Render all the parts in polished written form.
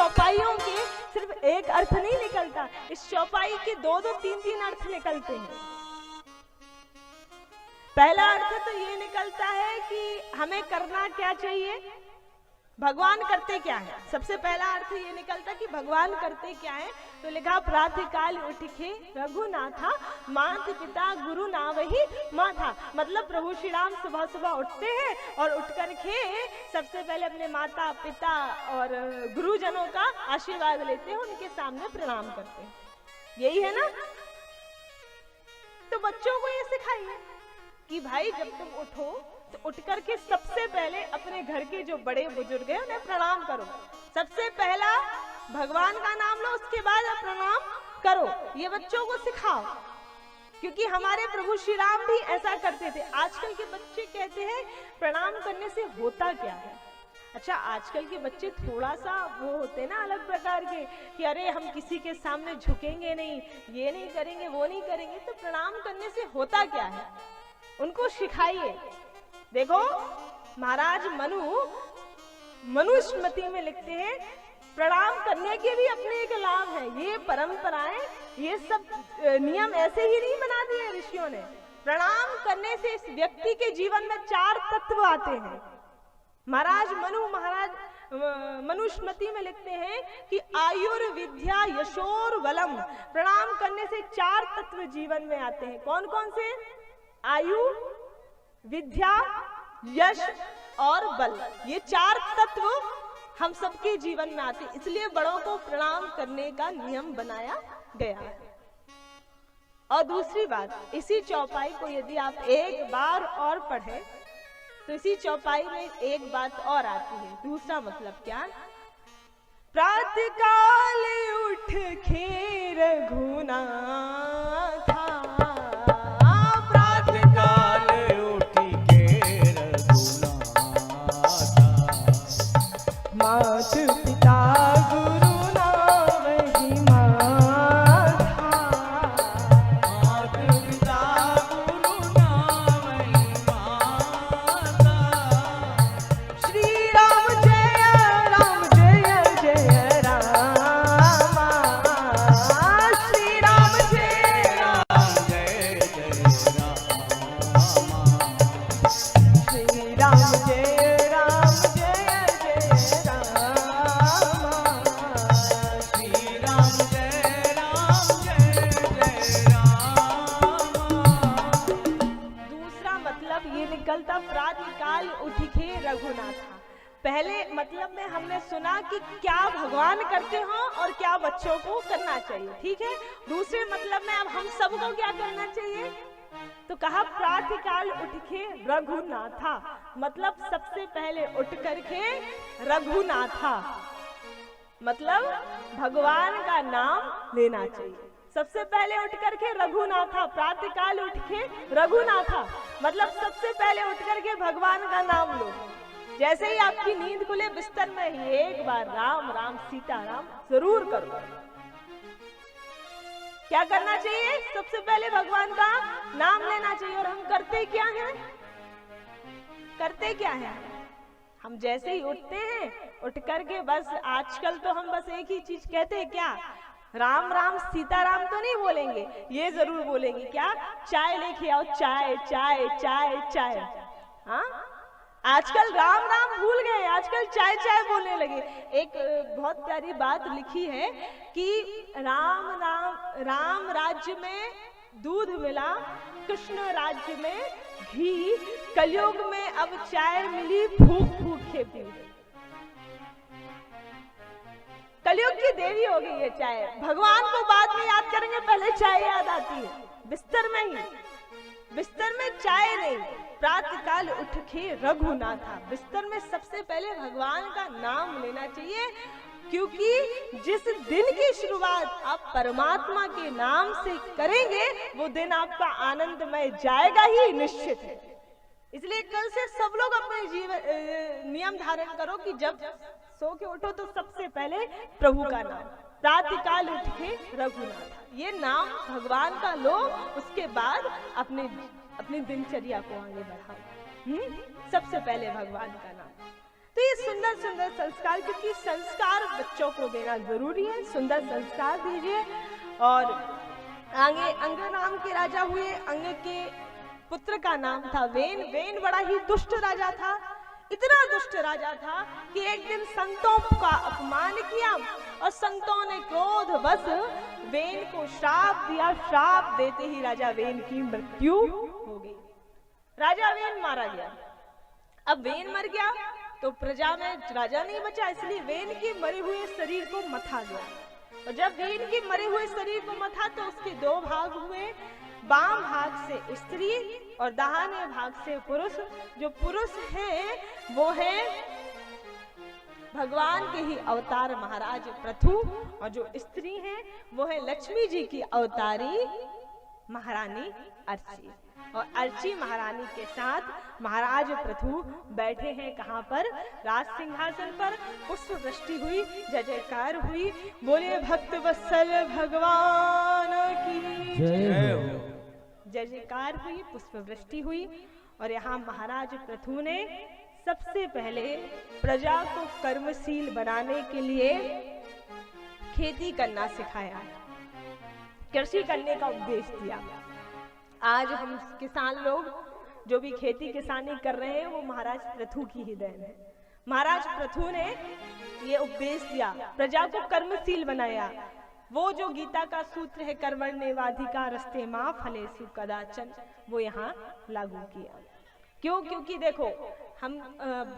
चौपाइयों के सिर्फ एक अर्थ नहीं निकलता, इस चौपाई के दो दो तीन तीन अर्थ निकलते हैं। पहला अर्थ तो ये निकलता है कि हमें करना क्या चाहिए, भगवान करते क्या है। सबसे पहला अर्थ ये निकलता कि भगवान करते क्या है। तो लिखा प्रातः काल उठके रघुनाथा, मात पिता गुरु नावहि माथा। मतलब प्रभु श्री राम सुबह सुबह उठते हैं और उठ करके सबसे पहले अपने माता पिता और गुरुजनों का आशीर्वाद लेते हैं, उनके सामने प्रणाम करते हैं। यही है ना। तो बच्चों को ये सिखाइए कि भाई जब तुम उठो तो उठ करके सबसे पहले अपने घर के जो बड़े बुजुर्ग हैं उन्हें प्रणाम करो। सबसे पहला भगवान का नाम लो, उसके बाद आप प्रणाम करो। ये बच्चों को सिखाओ, क्योंकि हमारे प्रभु श्री राम भी ऐसा करते थे। आजकल के बच्चे कहते हैं प्रणाम करने से होता क्या है। अच्छा, आजकल के बच्चे थोड़ा सा वो होते हैं ना अलग प्रकार के, कि अरे हम किसी के सामने झुकेंगे नहीं, ये नहीं करेंगे, वो नहीं करेंगे। तो प्रणाम करने से होता क्या है, उनको सिखाइए। देखो महाराज मनुस्मृति में लिखते हैं प्रणाम करने के भी अपने एक लाभ है। ये परंपराएं, ये सब नियम ऐसे ही नहीं बना दिए ऋषियों ने। प्रणाम करने से इस व्यक्ति के जीवन में 4 तत्व आते हैं। महाराज मनुस्मृति में लिखते हैं कि आयुर्विद्या यशोर बलम। प्रणाम करने से 4 तत्व जीवन में आते हैं। कौन कौन से? आयु, विद्या, यश और बल। ये 4 तत्व हम सबके जीवन में आते हैं, इसलिए बड़ों को प्रणाम करने का नियम बनाया गया है। और दूसरी बात, इसी चौपाई को यदि आप एक बार और पढ़ें तो इसी चौपाई में एक बात और आती है। दूसरा मतलब क्या? प्रातः काल उठ के रघुनाथा, मात पिता गुरु नावहि माथा, मात पिता गुरु नावहि माता। श्री राम जय जय राम, श्री राम जय जय जय राम, श्री राम जय निकलता प्रातः काल उठके रघुनाथा। पहले मतलब में हमने सुना कि क्या भगवान करते हो और क्या बच्चों को करना चाहिए, ठीक है। दूसरे मतलब में अब हम सबको क्या करना चाहिए, तो कहा प्रातः काल उठके रघुनाथा। मतलब सबसे पहले उठ करके रघुनाथा, मतलब भगवान का नाम लेना चाहिए। सबसे पहले उठ करके रघुनाथा, प्रातः काल उठ के रघुनाथा, मतलब सबसे पहले उठ करके भगवान का नाम लो। जैसे ही आपकी नींद खुले बिस्तर में ही एक बार राम राम सीता राम जरूर करो। क्या करना चाहिए? सबसे पहले भगवान का नाम लेना चाहिए। और हम करते क्या हैं? करते क्या हैं? हम जैसे ही उठते हैं, उठ करके बस आजकल तो हम बस एक ही चीज कहते हैं, क्या? राम राम सीताराम तो नहीं बोलेंगे, ये जरूर बोलेंगे क्या? चाय लेके आओ, चाय चाय चाय चाय। हाँ, आजकल राम राम भूल गए, आजकल चाय चाय बोलने लगे। एक बहुत प्यारी बात लिखी है कि राम राज्य में दूध मिला, कृष्ण राज्य में घी, कलयुग में अब चाय मिली फूक फूक के पी। कलयुग की देवी हो गई है चाय। भगवान को बाद में याद करेंगे, पहले चाय याद आती है। बिस्तर में ही, बिस्तर में चाय नहीं। प्रातः काल उठ के रघुनाथा, बिस्तर में सबसे पहले भगवान का नाम लेना चाहिए, क्योंकि जिस दिन की शुरुआत आप परमात्मा के नाम से करेंगे वो दिन आपका आनंदमय जाएगा ही निश्चित है। इसलिए कल से सब लोग अपने जीवन नियम धारण करो कि जब सो के उठो तो सबसे पहले प्रभु का नाम, प्रातः काल उठ के रघुनाथ, ये नाम भगवान का लो। उसके बाद अपनी दिनचर्या को आगे बढ़ाओ। सबसे पहले भगवान का नाम। तो ये सुंदर सुंदर संस्कार, क्योंकि संस्कार बच्चों को देना जरूरी है, सुंदर संस्कार दीजिए। और आगे अंग नाम के राजा हुए। अंग के पुत्र का नाम था वेन। वेन बड़ा ही दुष्ट राजा था, इतना दुष्ट राजा था कि एक दिन संतों का अपमान किया और संतों ने क्रोधवश वेन को श्राप दिया। श्राप देते ही राजा वेन की मृत्यु हो गई, राजा वेन मारा गया। अब वेन मर गया तो प्रजा में राजा नहीं बचा, इसलिए वेन के मरे हुए शरीर को मथा गया। और जब वेन के मरे हुए शरीर को मथा तो उसके दो भाग हुए, बाम भाग से स्त्री और दाहिने भाग से पुरुष। जो पुरुष हैं वो है भगवान के ही अवतार महाराज पृथु, और जो स्त्री हैं वो है लक्ष्मी जी की अवतारी महारानी अर्ची। और अर्ची महारानी के साथ महाराज पृथु बैठे हैं कहाँ पर? राज सिंहासन पर। पुष्प वृष्टि हुई, जय जयकार हुई, बोले भक्त वत्सल भगवान की जय हो। जय जयकार हुई, पुष्प वृष्टि हुई। और यहाँ महाराज पृथु ने सबसे पहले प्रजा को कर्मशील बनाने के लिए खेती करना सिखाया, कृषि करने का उपदेश दिया। आज हम किसान लोग जो भी खेती किसानी कर रहे हैं वो महाराज पृथु की ही देन है। महाराज पृथु ने ये उपदेश दिया, प्रजा को कर्मशील बनाया। वो जो गीता का सूत्र है कर्मण्येवाधिकारस्ते मा फलेषु कदाचन, वो यहाँ लागू किया। क्यों? क्योंकि देखो हम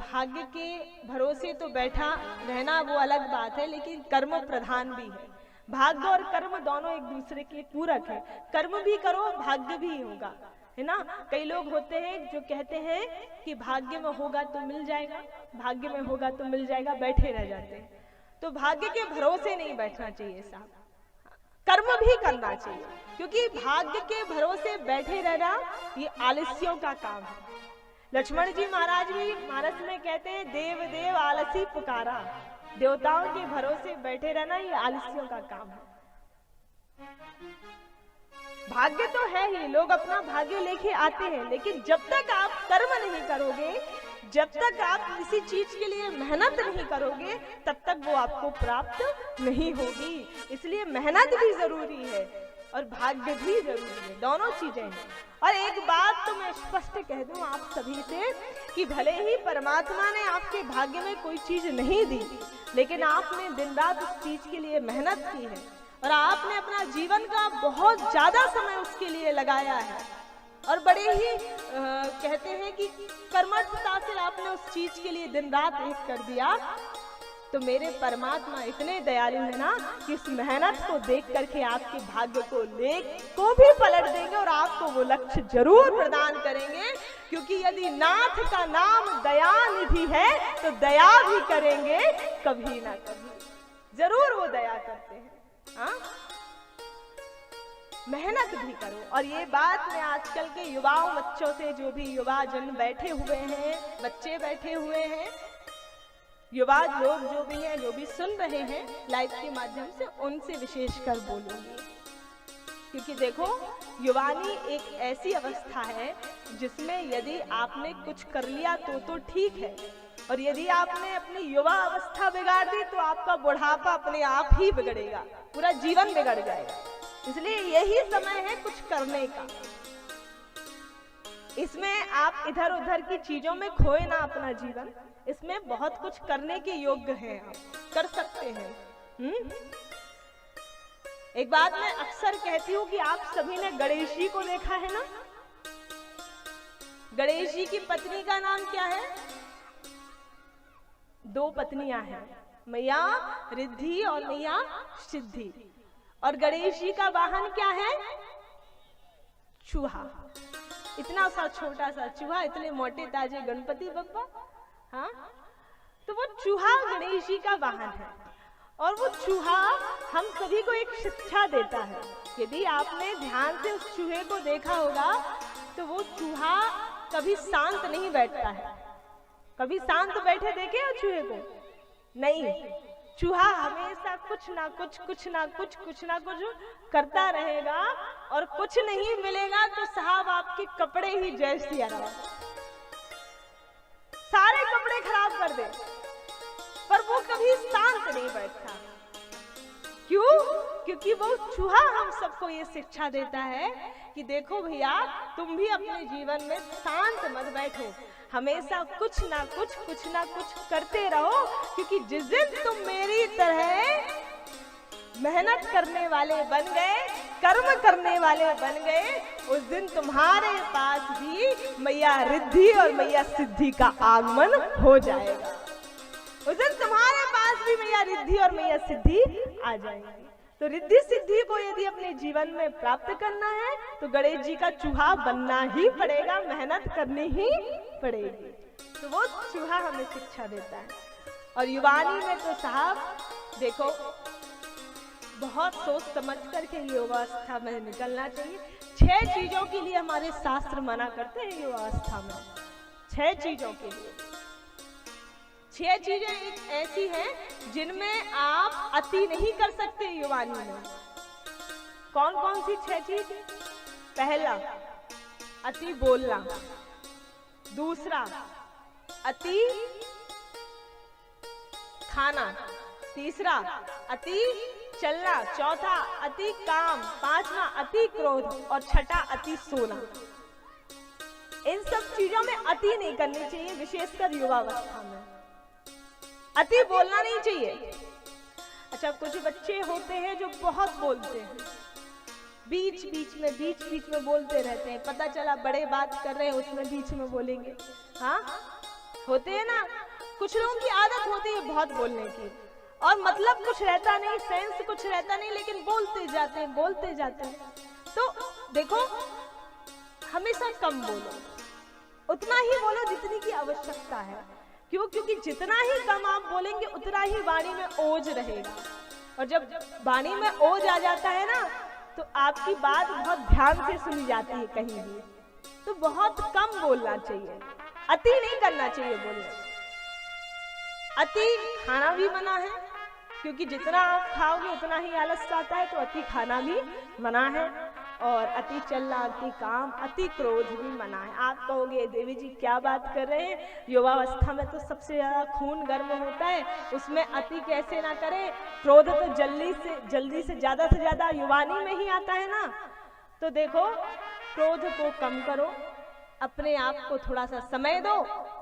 भाग्य के भरोसे तो बैठा रहना वो अलग बात है, लेकिन कर्म प्रधान भी है। भाग्य और कर्म दोनों एक दूसरे के पूरक है। कर्म भी करो भाग्य भी होगा, है ना। कई लोग होते हैं जो कहते हैं कि भाग्य में होगा तो मिल जाएगा, भाग्य में होगा तो मिल जाएगा, बैठे रह जाते हैं। तो भाग्य के भरोसे नहीं बैठना चाहिए साहब, कर्म भी करना चाहिए, क्योंकि भाग्य के भरोसे बैठे रहना ये आलस्यों का काम है। लक्ष्मण जी महाराज भी मानस में कहते हैं देव देव आलसी पुकारा, देवताओं के भरोसे बैठे रहना ये आलस्यों का काम है। भाग्य तो है ही, लोग अपना भाग्य लेके आते हैं, लेकिन जब तक आप कर्म नहीं करोगे, जब तक आप किसी चीज के लिए मेहनत नहीं करोगे, तब तक वो आपको प्राप्त नहीं होगी। इसलिए मेहनत भी जरूरी है और भाग्य भी जरूरी है, दोनों चीजें हैं। और एक बात तो मैं स्पष्ट कह दूं आप सभी से कि भले ही परमात्मा ने आपके भाग्य में कोई चीज नहीं दी, लेकिन आपने दिन रात उस चीज के लिए मेहनत की है और आपने अपना जीवन का बहुत ज्यादा समय उसके लिए लगाया है और बड़े ही कहते हैं कि कर्मठता से आपने उस चीज के लिए दिन रात एक कर दिया, तो मेरे परमात्मा इतने दयालु है ना कि इस मेहनत को देख करके आपके भाग्य को भी पलट देंगे और आपको वो लक्ष्य जरूर प्रदान करेंगे। क्योंकि यदि नाथ का नाम दयानिधि है तो दया भी करेंगे कभी ना कभी, जरूर वो दया करते हैं। हाँ, मेहनत भी करो। और ये बात मैं आजकल के युवाओं बच्चों से, जो भी युवा जन बैठे हुए हैं, बच्चे बैठे हुए हैं, युवा लोग जो भी हैं, जो भी सुन रहे हैं लाइव के माध्यम से, उनसे विशेषकर बोलूंगी। क्योंकि देखो, युवानी एक ऐसी अवस्था है जिसमें यदि आपने कुछ कर लिया तो ठीक है, और यदि आपने अपनी युवा अवस्था बिगाड़ दी तो आपका बुढ़ापा अपने आप ही बिगड़ेगा, पूरा जीवन बिगड़ जाएगा। इसलिए यही समय है कुछ करने का। इसमें आप इधर उधर की चीजों में खोए ना अपना जीवन, इसमें बहुत कुछ करने के योग्य हैं, आप कर सकते हैं। एक बात मैं अक्सर कहती हूँ कि आप सभी ने गणेश जी को देखा है ना। गणेश जी की पत्नी का नाम क्या है? दो पत्नियां हैं, मैया रिद्धि और मैया सिद्धि। और गणेश जी का वाहन क्या है? चूहा। इतना सा छोटा सा चूहा, इतने मोटे ताजे गणपति बप्पा। हाँ, तो वो चूहा गणेश जी का वाहन है। और वो चूहा हम सभी को एक शिक्षा देता है। यदि आपने ध्यान से उस चूहे को देखा होगा तो वो चूहा कभी शांत नहीं बैठता है। कभी शांत बैठे देखे हो चूहे को? नहीं, चूहा हमेशा कुछ ना कुछ करता रहेगा, और कुछ नहीं मिलेगा तो साहब आपके कपड़े ही जय सिया राम, सारे कपड़े खराब कर दे, पर वो कभी शांत नहीं बैठता। क्यों? क्योंकि वो चूहा हम सबको ये शिक्षा देता है कि देखो भैया, तुम भी अपने जीवन में शांत मत बैठो, हमेशा कुछ ना कुछ करते रहो, क्योंकि जिस दिन तुम मेरी तरह मेहनत करने वाले बन गए, कर्म करने वाले बन गए, उस दिन तुम्हारे पास भी मैया रिद्धि और मैया सिद्धि का आगमन हो जाएगा। उस दिन तुम्हारे पास भी मैया रिद्धि और मैया सिद्धि आ जाएंगी। तो रिद्धि सिद्धि को यदि अपने जीवन में प्राप्त करना है तो गणेश जी का चूहा बनना ही पड़ेगा, मेहनत करनी ही पड़ेगी। तो वो चूहा हमें शिक्षा देता है। और युवानी में तो साहब देखो, बहुत सोच समझ करके युवावस्था में निकलना चाहिए। 6 चीजों के लिए हमारे शास्त्र मना करते हैं युवावस्था में। 6 चीजों के लिए। 6 चीजें एक ऐसी हैं जिनमें आप अति नहीं कर सकते युवानी में। कौन कौन सी 6 चीज? पहला, अति बोलना। दूसरा, अति खाना। तीसरा, अति चलना। चौथा, अति काम। पांचवा, अति क्रोध। और छठा, अति सोना। इन सब चीजों में अति नहीं करनी चाहिए, विशेषकर युवावस्था में। अति बोलना नहीं चाहिए। अच्छा, कुछ बच्चे होते हैं जो बहुत बोलते हैं, बीच बीच में बोलते रहते हैं, पता चला बड़े बात कर रहे हैं उसमें बीच में बोलेंगे। हाँ, होते हैं ना, कुछ लोगों की आदत होती है बहुत बोलने की, और मतलब कुछ रहता नहीं, सेंस कुछ रहता नहीं, लेकिन बोलते जाते हैं। तो देखो, हमेशा कम बोलो, उतना ही बोलो जितनी की आवश्यकता है। क्यों? क्योंकि जितना ही कम आप बोलेंगे उतना ही वाणी में ओज रहेगा, और जब वाणी में ओज आ जाता है ना तो आपकी बात बहुत ध्यान से सुनी जाती है कहीं भी। तो बहुत कम बोलना चाहिए, अति नहीं करना चाहिए बोलने। अति खाना भी मना है, क्योंकि जितना आप खाओगे उतना ही आलस आता है, तो अति खाना भी मना है। और अति चलना, अति काम, अति क्रोध भी मना है। आप कहोगे देवी जी क्या बात कर रहे हैं, युवावस्था में तो सबसे ज्यादा खून गर्म होता है, उसमें अति कैसे ना करें? क्रोध तो जल्दी से ज्यादा युवानी में ही आता है ना। तो देखो, क्रोध को कम करो, अपने आप को थोड़ा सा समय दो,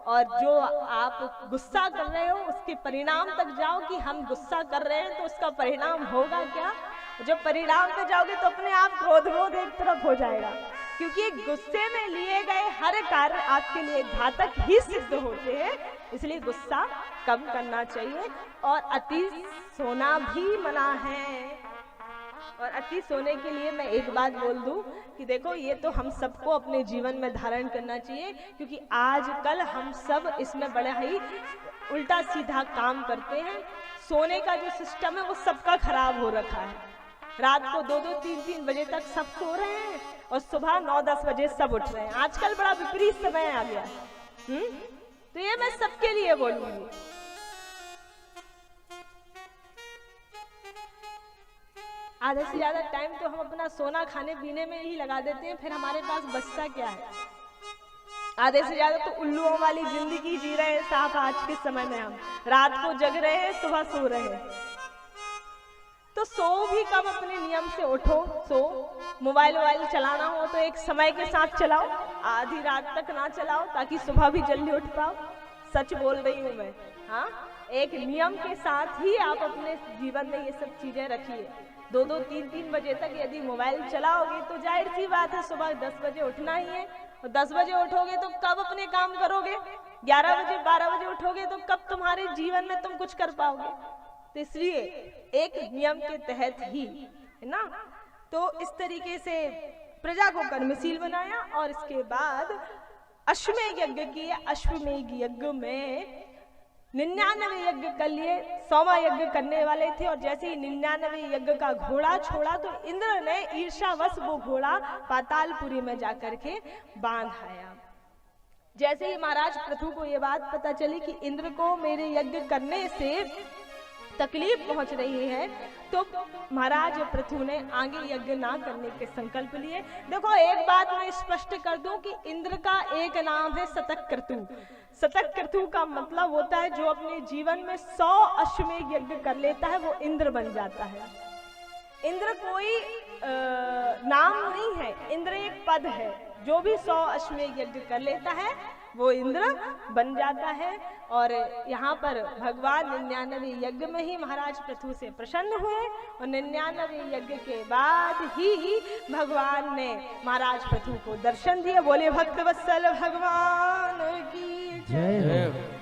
और जो आप गुस्सा कर रहे हो उसके परिणाम तक जाओ कि हम गुस्सा कर रहे हैं तो उसका परिणाम होगा क्या। जब परिणाम पे जाओगे तो अपने आप क्रोध एक तरफ हो जाएगा, क्योंकि गुस्से में लिए गए हर कार्य आपके लिए घातक ही सिद्ध होते हैं। इसलिए गुस्सा कम करना चाहिए। और अति सोना भी मना है। और अति सोने के लिए मैं एक बात बोल दूं कि देखो, ये तो हम सबको अपने जीवन में धारण करना चाहिए, क्योंकि आजकल हम सब इसमें बड़ा ही उल्टा सीधा काम करते हैं। सोने का जो सिस्टम है वो सबका खराब हो रखा है। रात को 2-2, 3-3 बजे तक सब सो रहे हैं, और सुबह 9-10 बजे सब उठ रहे हैं। आजकल बड़ा विपरीत समय आ गया। तो ये मैं सबके लिए बोलूंगी। आधे से ज्यादा टाइम तो हम अपना सोना खाने पीने में ही लगा देते हैं, फिर हमारे पास बचता क्या है? आधे से ज्यादा तो उल्लुओं वाली जिंदगी जी रहे हैं साहब आज के समय में। हम रात को जग रहे हैं, सुबह सो रहे हैं। तो सो भी कब, अपने नियम से उठो, सो। मोबाइल चलाना हो तो एक समय के साथ चलाओ, आधी रात तक ना चलाओ, ताकि सुबह भी जल्दी उठ पाओ। सच बोल रही हूँ मैं। हाँ, एक नियम के साथ ही आप अपने जीवन में ये सब चीजें रखिए। 2-2, 3-3 बजे तक यदि मोबाइल चलाओगे तो जाहिर सी बात है सुबह 10 बजे उठना ही है, और 10 बजे उठोगे तो कब अपने काम करोगे? 11 बजे 12 बजे उठोगे तो कब तुम्हारे जीवन में तुम कुछ कर पाओगे? तो इसलिए एक नियम के तहत ही, है ना। तो इस तरीके से प्रजा को कर्मशील बनाया, और इसके बाद अश्वमेध यज्ञ किए। अश्वमेध यज्ञ में 99 यज्ञ कर लिए, 100वां यज्ञ करने वाले थे। और जैसे ही 99 यज्ञ का घोड़ा छोड़ा तो इंद्र ने ईर्ष्यावश वो घोड़ा पातालपुरी में जाकर के बांध आया। जैसे ही महाराज पृथु को ये बात पता चली कि इंद्र को मेरे यज्ञ करने से तकलीफ पहुंच रही है, तो महाराज पृथु ने आगे यज्ञ ना करने के संकल्प लिए। देखो, एक बात मैं स्पष्ट कर दूं कि इंद्र का एक नाम है शतक्रतु। शतक क्रतु का मतलब होता है जो अपने जीवन में 100 अश्वमेध यज्ञ कर लेता है वो इंद्र बन जाता है। इंद्र कोई नाम नहीं है, इंद्र एक पद है। जो भी 100 अश्वमेध यज्ञ कर लेता है वो इंद्र बन जाता है। और यहाँ पर भगवान 99वें यज्ञ में ही महाराज पृथु से प्रसन्न हुए और 99वें यज्ञ के बाद ही भगवान ने महाराज पृथु को दर्शन दिए। बोले भक्त वत्सल भगवान की जय।